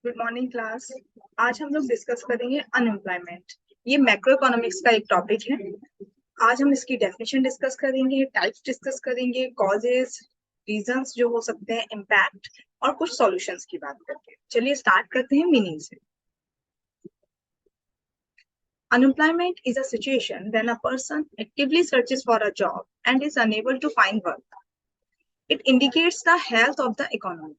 Good morning class. आज हम लोग डिस्कस करेंगे अनएम्प्लॉयमेंट। ये मैक्रो इकोनॉमिक्स का एक टॉपिक है। आज हम इसकी डेफिनेशन डिस्कस करेंगे, टाइप्स डिस्कस करेंगे, कॉजेस, रीजंस जो हो सकते हैं, इम्पैक्ट और कुछ सॉल्यूशंस की बात करके। चलिए स्टार्ट करते हैं मीनिंग से। Unemployment is a situation when a person actively searches for a job and is unable to find work. It indicates the health of the economy.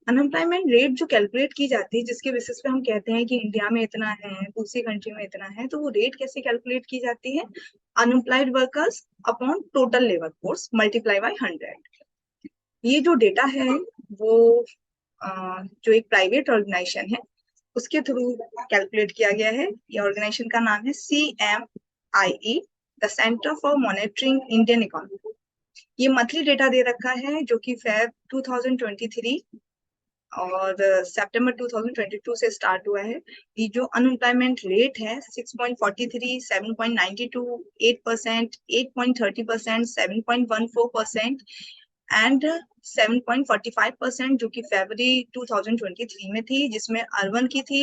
Unemployment rate जो कैलकुलेट की जाती है, जिसके बेसिस पे हम कहते हैं कि इंडिया में इतना है, दूसरी कंट्री में इतना है, तो वो रेट कैसे कैलकुलेट की जाती है? Unemployed workers upon total labour force multiply by 100। ये जो डेटा है वो जो एक प्राइवेट ऑर्गेनाइजेशन है उसके थ्रू कैलकुलेट किया गया है। ये ऑर्गेनाइजेशन का नाम है CMIE, the centre for monitoring Indian economy. ये मंथली डेटा दे रखा है जो कि फेब 2023 और सितंबर 2022 से स्टार्ट हुआ है। ये जो अनएम्प्लॉयमेंट रेट है 6.43, 7.92, 8%, 8.30%, 7.14% एंड 7.45% जो कि फरवरी 2023 में थी, जिसमें अर्बन की थी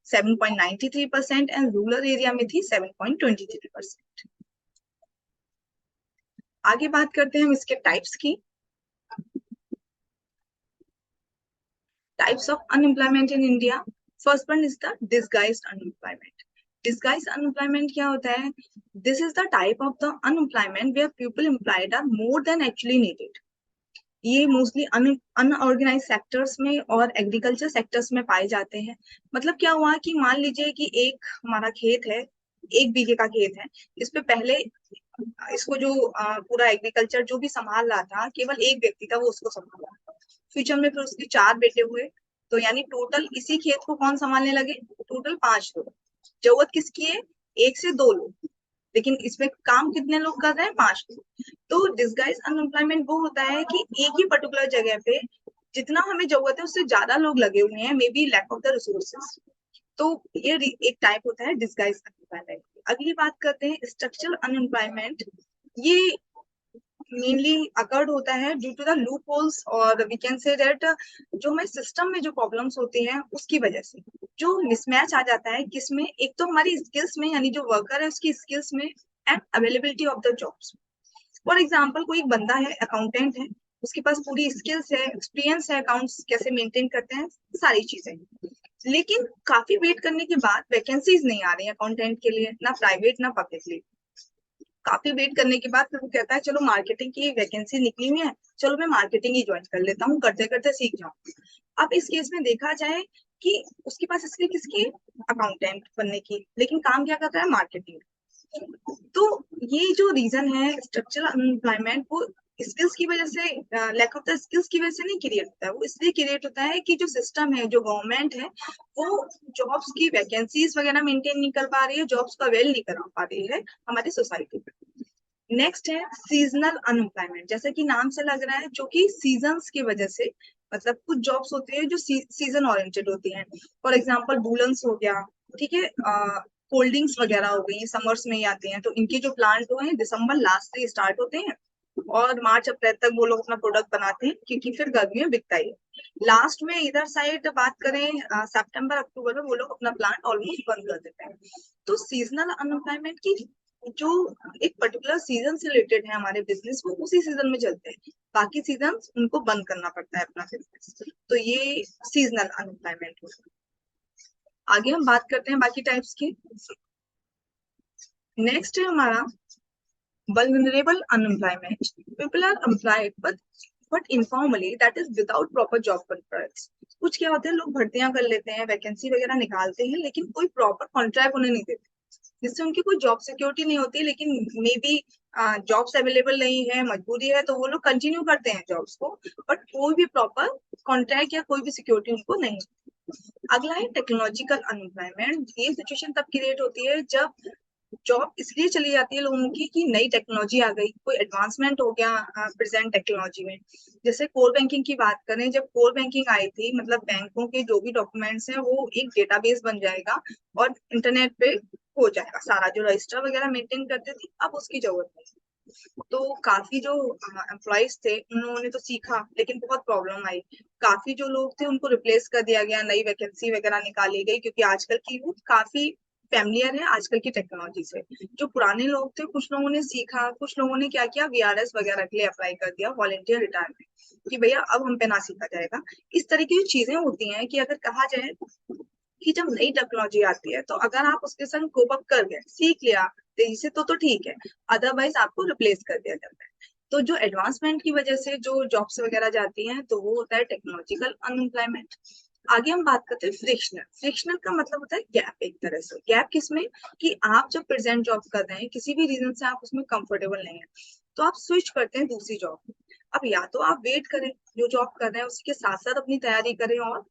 7.93% एंड रूरल एरिया में थी 7.23%। आगे बात करते हैं हम इसके टाइप्स की। Types of unemployment in India. First one is the disguised unemployment. Disguised unemployment क्या होता है? This is the type of the unemployment where people employed are more than actually needed. ये मोस्टली अनऑर्गेनाइज सेक्टर्स में और agriculture sectors में पाए जाते हैं। मतलब क्या हुआ कि मान लीजिए कि एक हमारा खेत है, 1 बीघे का खेत है। इस पे पहले इसको जो पूरा एग्रीकल्चर जो भी संभाल रहा था, केवल एक व्यक्ति था, वो उसको संभाल रहा था। फ्यूचर में फिर उसके 4 बेटे हुए, तो यानी टोटल इसी खेत को कौन संभालने लगे? टोटल 5 लोग। जरूरत किसकी है? 1 से 2 लोग, लेकिन इसमें काम कितने लोग कर रहे हैं? 5 लोग। तो डिसगाइज अनएम्प्लॉयमेंट वो होता है कि एक ही पर्टिकुलर जगह पे जितना हमें जरूरत है उससे ज्यादा लोग लगे हुए हैं, maybe lack of the resources. तो ये एक टाइप होता है डिसगाइज अनएम्प्लॉयमेंट। अगली बात करते हैं स्ट्रक्चरल अनएम्प्लॉयमेंट। ये मेनली अकर्ड होता है due to the loopholes, और वी कैन से दैट जो हमारे सिस्टम में जो प्रॉब्लम्स होती हैं उसकी वजह से जो मिसमैच आ जाता है। किसमें? एक तो हमारी स्किल्स में, यानी जो वर्कर है उसकी स्किल्स में, and availability of the jobs. For example कोई एक बंदा है, अकाउंटेंट है, उसके पास पूरी स्किल्स है, एक्सपीरियंस है, अकाउंट्स कैसे मेंटेन करते हैं, सारी चीजें, लेकिन काफी वेट करने के बाद वैकेंसीज नहीं आ रही है अकाउंटेंट के लिए, ना प्राइवेट ना पब्लिकली। काफी वेट करने के बाद फिर वो कहता है चलो मार्केटिंग की वैकेंसी निकली हुई है, चलो मैं मार्केटिंग ही ज्वाइन कर लेता हूँ, करते करते सीख जाऊँ। अब इस केस में देखा जाए कि उसके पास स्किल किसकी? अकाउंटेंट बनने की, लेकिन काम क्या करता है? मार्केटिंग। तो ये जो रीजन है स्ट्रक्चरल अनएम्प्लॉयमेंट, वो स्किल्स की वजह से, लैक ऑफ द स्किल्स की वजह से नहीं क्रिएट होता है। वो इसलिए क्रिएट होता है कि जो सिस्टम है, जो गवर्नमेंट है, वो जॉब्स की वैकेंसीज वगैरह मेंटेन नहीं कर पा रही है, जॉब्स का वेल नहीं करा पा रही है हमारी सोसाइटी में। नेक्स्ट है सीजनल अनएम्प्लॉयमेंट। जैसे कि नाम से लग रहा है, जो कि सीजन्स की वजह से, मतलब कुछ जॉब्स होती है जो सीजन ओरिएंटेड होती हैं। फॉर एग्जांपल वूलन्स हो गया, ठीक है, कोल्डिंग्स वगैरह हो गई, समर्स में ही आती हैं, तो इनके जो प्लांट जो हैं दिसंबर लास्ट से स्टार्ट होते हैं और मार्च अप्रैल तक वो लोग अपना प्रोडक्ट बनाते हैं, क्योंकि फिर गर्मी में बिकता ही है। लास्ट में इधर साइड बात करें, सितंबर अक्टूबर में वो लोग अपना प्लांट ऑलमोस्ट बंद कर देते हैं। तो सीजनल अनएम्प्लॉयमेंट की जो एक पर्टिकुलर सीजन से रिलेटेड है हमारे बिजनेस, वो उसी सीजन में चलते हैं, बाकी सीजन उनको बंद करना पड़ता है अपना बिजनेस। तो ये सीजनल अनएम्प्लॉयमेंट होता है। आगे हम बात करते हैं बाकी टाइप्स की। नेक्स्ट है हमारा vulnerable unemployment. People are employed but informally, that is without proper job contracts. कुछ क्या होते हैं, लोग भर्तियां कर लेते हैं, वैकेंसी वगैरह निकालते हैं, लेकिन कोई प्रॉपर कॉन्ट्रैक्ट उन्हें नहीं देते, जिससे उनकी कोई जॉब सिक्योरिटी नहीं होती। लेकिन मे बी जॉब्स अवेलेबल नहीं है, मजबूरी है, तो वो लोग कंटिन्यू करते हैं जॉब्स को, बट कोई भी प्रॉपर कॉन्ट्रैक्ट या कोई भी सिक्योरिटी उनको नहीं। अगला है टेक्नोलॉजिकल अनएम्प्लॉयमेंट। ये सिचुएशन तब क्रिएट होती है जब जॉब इसलिए चली जाती है लोगों की कि नई टेक्नोलॉजी आ गई, कोई एडवांसमेंट हो गया प्रेजेंट टेक्नोलॉजी में। जैसे कोर बैंकिंग की बात करें, जब कोर बैंकिंग आई थी, मतलब बैंकों के जो भी डॉक्यूमेंट्स हैं वो एक डेटाबेस बन जाएगा और इंटरनेट पे हो जाएगा सारा, जो रजिस्टर वगैरह मेंटेन करते थे अब उसकी जरूरत नहीं। तो काफी जो एम्प्लॉयज थे उन्होंने तो सीखा, लेकिन बहुत प्रॉब्लम आई। काफी जो लोग थे उनको रिप्लेस कर दिया गया, नई वैकेंसी वगैरह निकाली गई, क्योंकि आजकल की यूथ काफी फैमिलियर है आजकल की टेक्नोलॉजी से। जो पुराने लोग थे, कुछ लोगों ने सीखा, कुछ लोगों ने क्या किया, वीआरएस वगैरह के लिए अप्लाई कर दिया, वॉलेंटियर रिटायरमेंट, कि भैया अब हम पे ना सीखा जाएगा। इस तरह की चीजें होती हैं कि अगर कहा जाए कि जब नई टेक्नोलॉजी आती है, तो अगर आप उसके संग कोप अप कर गए, सीख लिया तेजी से, तो ठीक है, अदरवाइज आपको रिप्लेस कर दिया जाता है। तो जो एडवांसमेंट की वजह से जो जॉब्स वगैरह जाती हैं, तो वो होता है टेक्नोलॉजिकल अनएम्प्लॉयमेंट। आगे हम बात करते हैं फ्रिक्शनल। फ्रिक्शनल का मतलब होता है गैप, एक तरह से गैप किसमें, कि आप जब प्रेजेंट जॉब कर रहे हैं, किसी भी रीजन से आप उसमें कंफर्टेबल नहीं है, तो आप स्विच करते हैं दूसरी जॉब। अब या तो आप वेट करें, जो जॉब कर रहे हैं उसके साथ साथ अपनी तैयारी करें और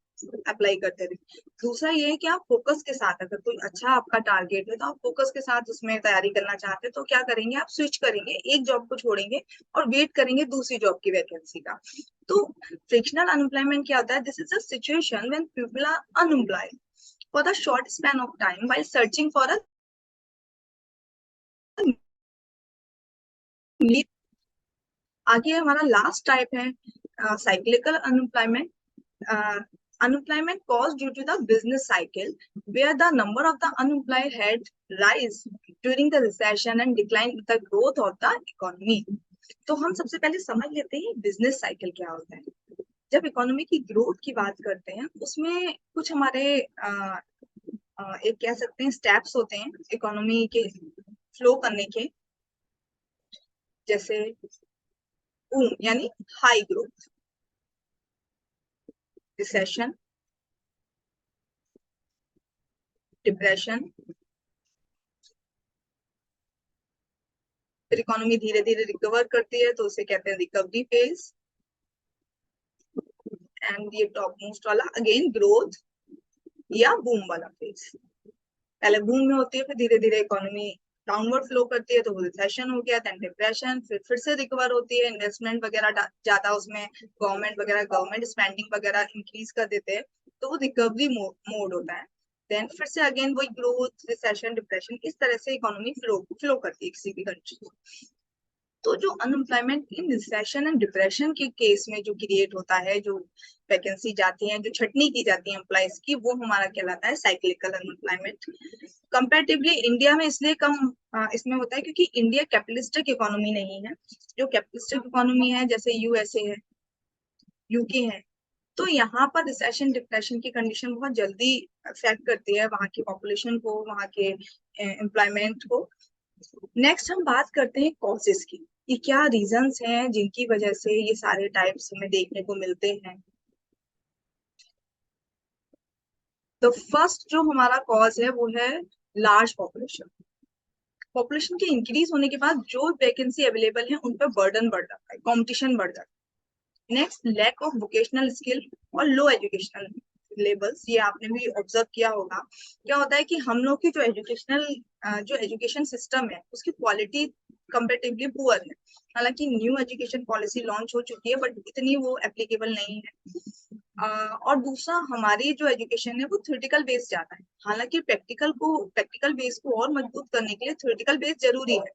अप्लाई करते रहे। दूसरा ये है कि आप फोकस के साथ, अगर कोई अच्छा आपका टारगेट है, तो आप फोकस के साथ उसमें तैयारी करना चाहते हैं, तो क्या करेंगे, आप स्विच करेंगे, एक जॉब को छोड़ेंगे और वेट करेंगे दूसरी जॉब की वैकेंसी का। तो फ्रिक्शनल अनएम्प्लॉयमेंट क्या होता है, this is a situation when people are unemployed for the short span of time while searching for a need. आगे हमारा लास्ट टाइप है cyclical unemployment. Unemployment caused due to the business cycle, where the number of the unemployed had rise during the recession and declined with the growth of the economy. तो हम सबसे पहले समझ लेते हैं बिजनेस साइकिल क्या होता है। जब इकोनॉमी की ग्रोथ की बात करते हैं, उसमें कुछ हमारे एक कह सकते हैं स्टेप्स होते हैं इकोनॉमी के फ्लो करने के, जैसे बूम यानी हाई ग्रोथ, रिसेशन, डिप्रेशन, फिर इकोनॉमी धीरे धीरे रिकवर करती है, तो उसे कहते हैं रिकवरी फेज। एंड ये टॉप मोस्ट वाला अगेन ग्रोथ या बूम वाला फेज। पहले बूम में होती है, फिर धीरे धीरे इकोनॉमी डाउनवर्ड फ्लो करती है, तो वो रिसेशन हो गया, देन डिप्रेशन, फिर से रिकवर होती है, इन्वेस्टमेंट वगैरह ज्यादा उसमें गवर्नमेंट स्पेंडिंग वगैरह इंक्रीज कर देते हैं, तो वो रिकवरी मोड होता है। देन फिर से अगेन वही ग्रोथ, रिसेशन, डिप्रेशन, इस तरह से इकोनॉमी फ्लो करती है किसी भी कंट्री को। तो जो unemployment in recession and depression के केस में जो क्रिएट होता है, जो वैकेंसी जाती है, जो छटनी की जाती है एम्प्लॉयज की, वो हमारा कहलाता है साइक्लिकल अनएम्प्लॉयमेंट। कंपैरेटिवली इंडिया में इसलिए कम इसमें होता है क्योंकि इंडिया कैपिटलिस्टिक इकोनॉमी नहीं है। जो कैपिटलिस्टिक इकोनॉमी है, जैसे यूएसए है, यूके है, तो यहाँ पर रिसेशन डिप्रेशन की कंडीशन बहुत जल्दी अफेक्ट करती है वहाँ की पॉपुलेशन को, वहाँ के एम्प्लॉयमेंट को। नेक्स्ट हम बात करते हैं कॉजेस की, कि क्या रीजंस हैं जिनकी वजह से ये सारे टाइप्स हमें देखने को मिलते हैं। तो फर्स्ट जो हमारा कॉज है वो है लार्ज पॉपुलेशन। पॉपुलेशन के इंक्रीज होने के बाद जो वैकेंसी अवेलेबल है उन पर बर्डन बढ़ जाता है, कॉम्पिटिशन बढ़ जाता है। Next lack of vocational skill और लो एजुकेशनल लेवल्स, ये आपने भी ऑब्जर्व किया होगा। क्या होता है कि हम लोग की जो एजुकेशन सिस्टम है उसकी क्वालिटी कंपेरेटिवली पुअर है। हालांकि न्यू एजुकेशन पॉलिसी लॉन्च हो चुकी है, बट इतनी वो एप्लीकेबल नहीं है। और दूसरा, हमारी जो एजुकेशन है वो थ्योरेटिकल बेस ज्यादा है। हालांकि प्रैक्टिकल बेस को और मजबूत करने के लिए थ्योरेटिकल बेस जरूरी है,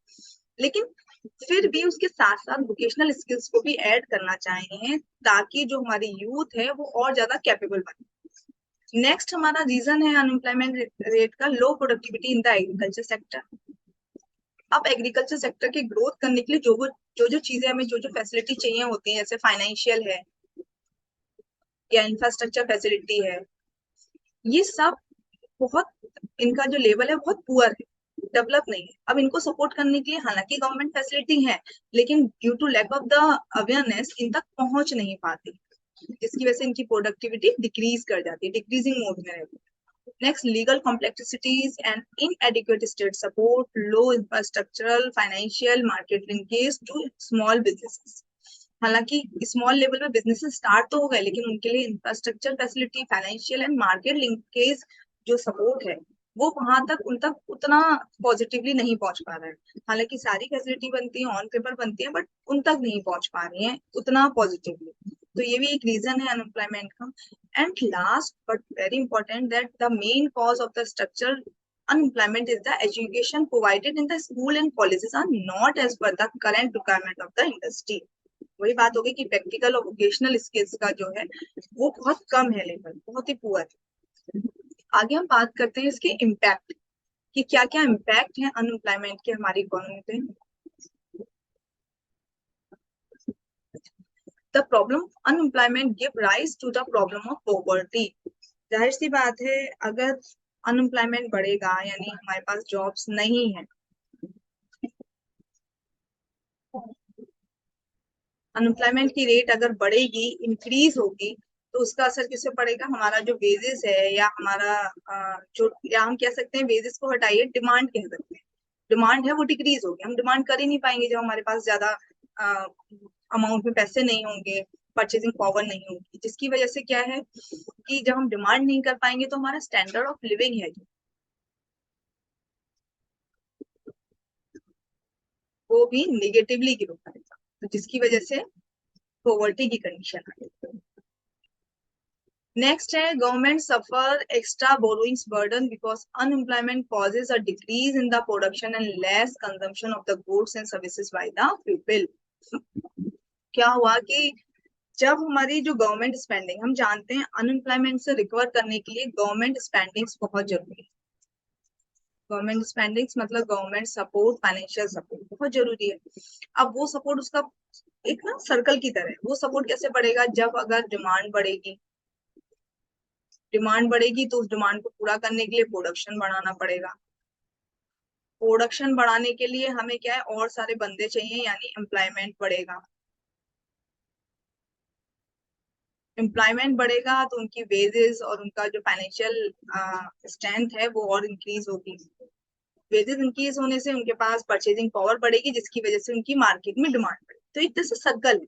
लेकिन फिर भी उसके साथ साथ वोकेशनल स्किल्स को भी ऐड करना चाहिए, ताकि जो हमारी यूथ है वो और ज्यादा कैपेबल बने। नेक्स्ट हमारा रीजन है अनएम्प्लॉयमेंट रेट का लो productivity in the agriculture sector. अब एग्रीकल्चर सेक्टर की ग्रोथ करने के लिए जो चीजें हमें, जो फैसिलिटी चाहिए होती है, जैसे फाइनेंशियल है या इंफ्रास्ट्रक्चर फैसिलिटी है, ये सब बहुत, इनका जो लेवल है बहुत पुअर है, डेवलप नहीं है। अब इनको सपोर्ट करने के लिए हालांकि गवर्नमेंट फैसिलिटी है, लेकिन due to lack of the awareness इन तक पहुंच नहीं पाती, जिसकी वजह से इनकी प्रोडक्टिविटी डिक्रीज कर जाती है, डिक्रीजिंग मोड में रहती है। Next, legal complexities and inadequate state support, low infrastructural, financial, market linkage to small businesses. हालांकि स्मॉल लेवल पे बिजनेस स्टार्ट तो हो गए, लेकिन उनके लिए infrastructure facility, financial and market linkage जो सपोर्ट है, वो वहां तक उन तक उतना पॉजिटिवली नहीं पहुंच पा रहा है। हालांकि सारी फैसिलिटी बनती है, ऑन पेपर बनती है, बट उन तक नहीं पहुंच पा रही है उतना पॉजिटिवली। तो ये भी एक रीजन है अनएम्प्लॉयमेंट का। And last but very important, that the main cause of the structure unemployment is the education provided in the school and colleges are not as per the current requirement of the industry. वही बात होगी कि practical और vocational skills का जो है वो बहुत कम है, लेवल बहुत ही पुअर है। आगे हम बात करते हैं इसके इम्पैक्ट कि क्या क्या इम्पैक्ट है अनएम्प्लॉयमेंट के हमारी इकोनॉमी पे। The problem of unemployment give rise to the problem of poverty. जाहिर सी बात है, अगर अनएम्प्लॉयमेंट बढ़ेगा यानी हमारे पास जॉब्स नहीं है, अनएम्प्लॉयमेंट की रेट अगर बढ़ेगी, इंक्रीज होगी, तो उसका असर किस पे पड़ेगा? हमारा जो वेजेस है या हमारा जो, या हम कह सकते हैं वेजेस को हटाइए, डिमांड कह सकते हैं, डिमांड है वो डिक्रीज होगी। हम डिमांड कर ही नहीं पाएंगे जब हमारे पास ज्यादा अमाउंट में पैसे नहीं होंगे, परचेजिंग पावर नहीं होगी, जिसकी वजह से क्या है कि जब हम डिमांड नहीं कर पाएंगे तो हमारा स्टैंडर्ड ऑफ लिविंग है वो भी निगेटिवली ग्रो करेगा, तो जिसकी वजह से पॉवर्टी की कंडीशन आएगी। नेक्स्ट है government suffer extra borrowings burden because unemployment causes a decrease in the production and less consumption of the goods and services by the people. क्या हुआ कि जब हमारी जो गवर्नमेंट स्पेंडिंग, हम जानते हैं अनएम्प्लॉयमेंट से रिकवर करने के लिए गवर्नमेंट स्पेंडिंग्स बहुत जरूरी है। गवर्नमेंट स्पेंडिंग्स मतलब गवर्नमेंट सपोर्ट, फाइनेंशियल सपोर्ट बहुत जरूरी है। अब वो सपोर्ट उसका एक ना सर्कल की तरह, वो सपोर्ट कैसे बढ़ेगा? जब अगर डिमांड बढ़ेगी, डिमांड बढ़ेगी तो उस डिमांड को पूरा करने के लिए प्रोडक्शन बढ़ाना पड़ेगा। प्रोडक्शन बढ़ाने के लिए हमें क्या है, और सारे बंदे चाहिए, यानी एम्प्लॉयमेंट बढ़ेगा। एम्प्लॉयमेंट बढ़ेगा तो उनकी वेजेस और उनका जो फाइनेंशियल स्ट्रेंथ है वो और इंक्रीज होगी। वेजेस इंक्रीज होने से उनके पास परचेजिंग पावर बढ़ेगी, जिसकी वजह से उनकी मार्केट में डिमांड बढ़ेगी। तो एक तरह से सर्कल है।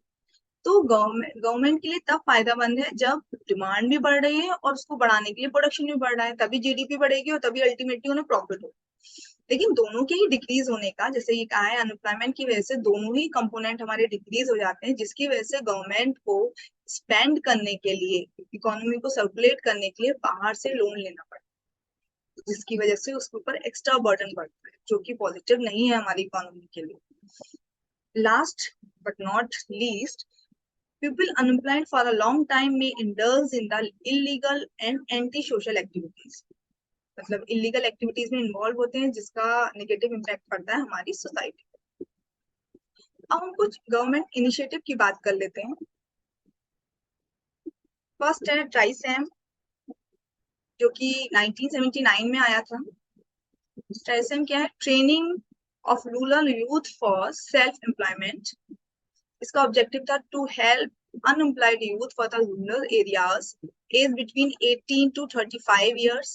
तो गवर्नमेंट के लिए तब फायदेमंद है जब डिमांड भी बढ़ रही है और उसको बढ़ाने के लिए प्रोडक्शन भी बढ़ रहा है, तभी जीडीपी बढ़ेगी और तभी अल्टीमेटली उन्हें प्रॉफिट होगा। लेकिन दोनों के ही डिक्रीज होने का, जैसे ये कहा है, अनएम्प्लॉयमेंट की वजह से दोनों ही कंपोनेंट हमारे डिक्रीज हो जाते हैं, जिसकी वजह से गवर्नमेंट को स्पेंड करने के लिए, इकोनॉमी को सर्कुलेट करने के लिए बाहर से लोन लेना पड़ता है, जिसकी वजह से उसके ऊपर एक्स्ट्रा बर्डन बढ़ता है, जो कि पॉजिटिव नहीं है हमारी इकोनॉमी के लिए। Last but not least, people unemployed for a long time may indulge in the illegal and anti-social activities। मतलब इलीगल एक्टिविटीज में इन्वॉल्व होते हैं, जिसका नेगेटिव इम्पैक्ट पड़ता है हमारी सोसाइटी पे। अब हम कुछ गवर्नमेंट इनिशिएटिव की बात कर लेते हैं। फर्स्ट है ट्राइसेम, जो कि 1979 में आया था। ट्राइसेम क्या है? Training of rural youth for self employment. इसका ऑब्जेक्टिव था to help unemployed youth for the rural areas age between 18 to 35 years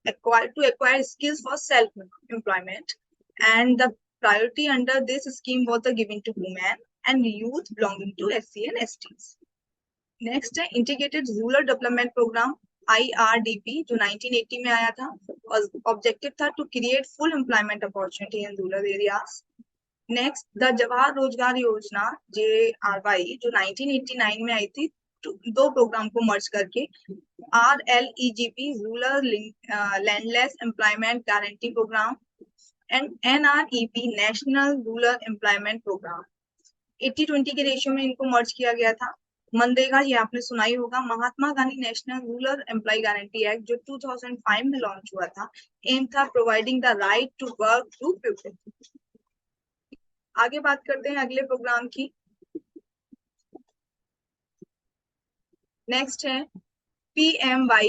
to acquire skills for self-employment, and the priority under this scheme was the given to women and youth belonging to SC and STs. Next है Integrated Rural Development Program IRDP, जो 1980 में आया था, और objective था to create full employment opportunity in rural areas. Next the Jawahar Rozgar Yojana JRY, जो 1989 में आई थी, दो प्रोग्राम को मर्ज करके RLEGP rural landless employment guarantee programme and NREP national rural employment programme. 80-20 के रेशियो में इनको मर्ज किया गया था। मनरेगा, ये आपने सुना ही होगा, Mahatma Gandhi national rural employ guarantee act, जो 2005 में लॉन्च हुआ था। एम था providing the right to work to people. आगे बात करते हैं अगले प्रोग्राम की। नेक्स्ट है PMY,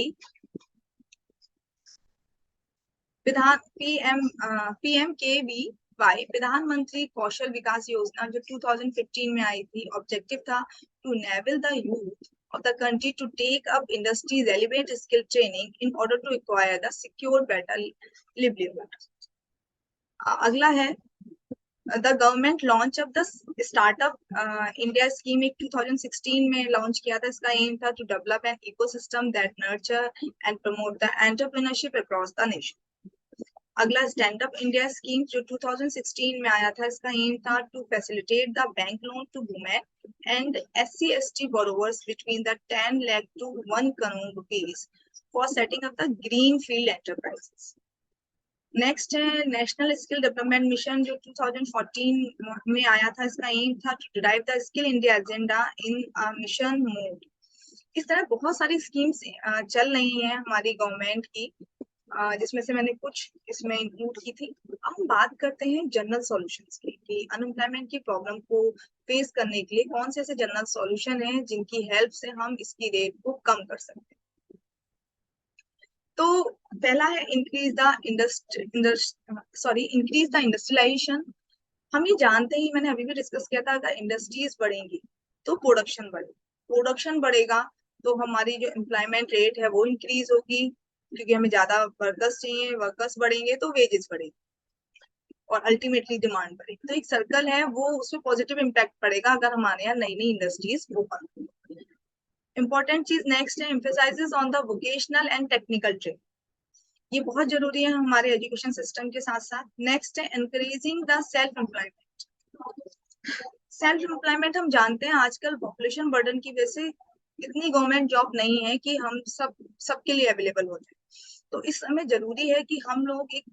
PMKVY, प्रधानमंत्री कौशल विकास योजना, जो 2015 में आई थी। ऑब्जेक्टिव था to enable the youth of the country to take up industry relevant skill training in order to acquire the secure better livelihood। अगला है the government launch of the startup India scheme, एक 2016 में launch किया था। इसका aim था to develop an ecosystem that nurture and promote the entrepreneurship across the nation. अगला stand up India scheme, जो 2016 में आया था। इसका एम था to facilitate the bank loan to women and SC ST borrowers between the 10 lakh to 1 crore rupees for setting up the green field enterprises. Next है national skill development mission, जो 2014 में आया था। इसका एम था to drive the skill India agenda in mission mode. इस तरह बहुत सारी स्कीम्स चल रही हैं हमारी गवर्नमेंट की, जिसमें से मैंने कुछ इसमें इंक्लूड की थी। अब हम बात करते हैं जनरल सॉल्यूशंस की, कि अनएम्प्लॉयमेंट की प्रॉब्लम को फेस करने के लिए कौन से ऐसे जनरल सॉल्यूशन हैं जिनकी हेल्प से हम इसकी रेट को कम कर सकते हैं। तो पहला है इंक्रीज द इंडस्ट्रियलाइजेशन। हम ये जानते ही, मैंने अभी भी डिस्कस किया था, अगर इंडस्ट्रीज बढ़ेंगी तो प्रोडक्शन बढ़ेगा तो हमारी जो एम्प्लॉयमेंट रेट है वो इंक्रीज होगी, क्योंकि हमें ज्यादा वर्कर्स चाहिए, वर्कर्स बढ़ेंगे तो वेजेस बढ़ेंगे और अल्टीमेटली डिमांड बढ़ेगी। तो एक सर्कल है वो, उसमें पॉजिटिव इम्पैक्ट पड़ेगा अगर हमारे यहाँ नई नई इंडस्ट्रीज ओपन। इंपॉर्टेंट चीज नेक्स्ट है emphasises on the vocational and technical trade. ये बहुत जरूरी है हमारे एजुकेशन सिस्टम के साथ साथ। नेक्स्ट है encouraging the self employment. Self employment हम जानते हैं आजकल पॉपुलेशन बर्डन की वजह से इतनी गवर्नमेंट जॉब नहीं है कि हम सबके लिए अवेलेबल हो जाए। तो इस समय जरूरी है कि हम लोग एक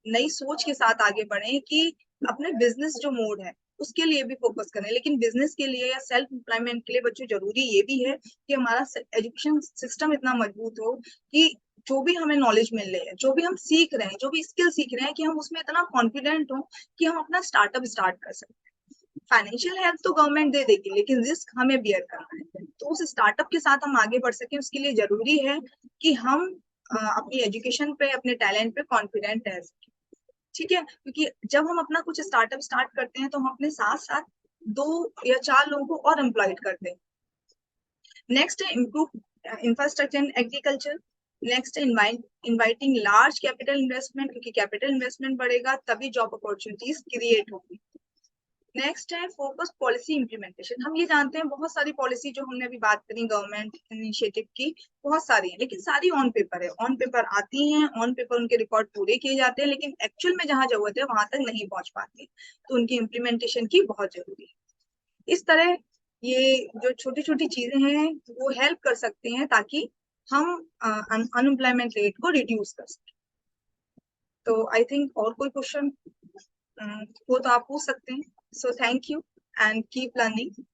नई सोच के साथ आगे बढ़े कि अपने बिजनेस जो मोड है उसके लिए भी फोकस करें। लेकिन बिजनेस के लिए या सेल्फ एम्प्लॉयमेंट के लिए बच्चों जरूरी ये भी है कि हमारा एजुकेशन सिस्टम इतना मजबूत हो कि जो भी हमें नॉलेज मिल रही है, जो भी हम सीख रहे हैं, जो भी स्किल सीख रहे हैं, कि हम उसमें इतना कॉन्फिडेंट हो कि हम अपना स्टार्टअप स्टार्ट कर सकते हैं। फाइनेंशियल हेल्प तो गवर्नमेंट दे देगी, लेकिन रिस्क हमें बियर करना है। तो उस स्टार्टअप के साथ हम आगे बढ़ सकें, उसके लिए जरूरी है कि हम अपनी एजुकेशन पे, अपने टैलेंट पे कॉन्फिडेंट रह सकें। ठीक है, क्योंकि जब हम अपना कुछ स्टार्टअप स्टार्ट करते हैं तो हम अपने साथ साथ 2 या 4 लोगों को और एम्प्लॉयड करते हैं। नेक्स्ट है improve infrastructure in agriculture. Next है इनवाइटिंग लार्ज कैपिटल इन्वेस्टमेंट, क्योंकि कैपिटल इन्वेस्टमेंट बढ़ेगा तभी जॉब अपॉर्चुनिटीज क्रिएट होगी। नेक्स्ट है फोकस पॉलिसी इंप्लीमेंटेशन। हम ये जानते हैं बहुत सारी पॉलिसी जो हमने अभी बात करी गवर्नमेंट इनिशिएटिव की, बहुत सारी है, लेकिन सारी ऑन पेपर है, ऑन पेपर आती हैं, ऑन पेपर उनके रिकॉर्ड पूरे किए जाते हैं, लेकिन एक्चुअल में जहां जरूरत है वहां तक नहीं पहुंच पाती। तो उनकी इम्प्लीमेंटेशन की बहुत जरूरी है। इस तरह ये जो छोटी छोटी चीजें हैं वो हेल्प कर सकते हैं ताकि हम अनएम्प्लॉयमेंट रेट को रिड्यूस कर सकें। तो आई थिंक और कोई क्वेश्चन वो तो आप पूछ सकते हैं। So thank you and keep learning.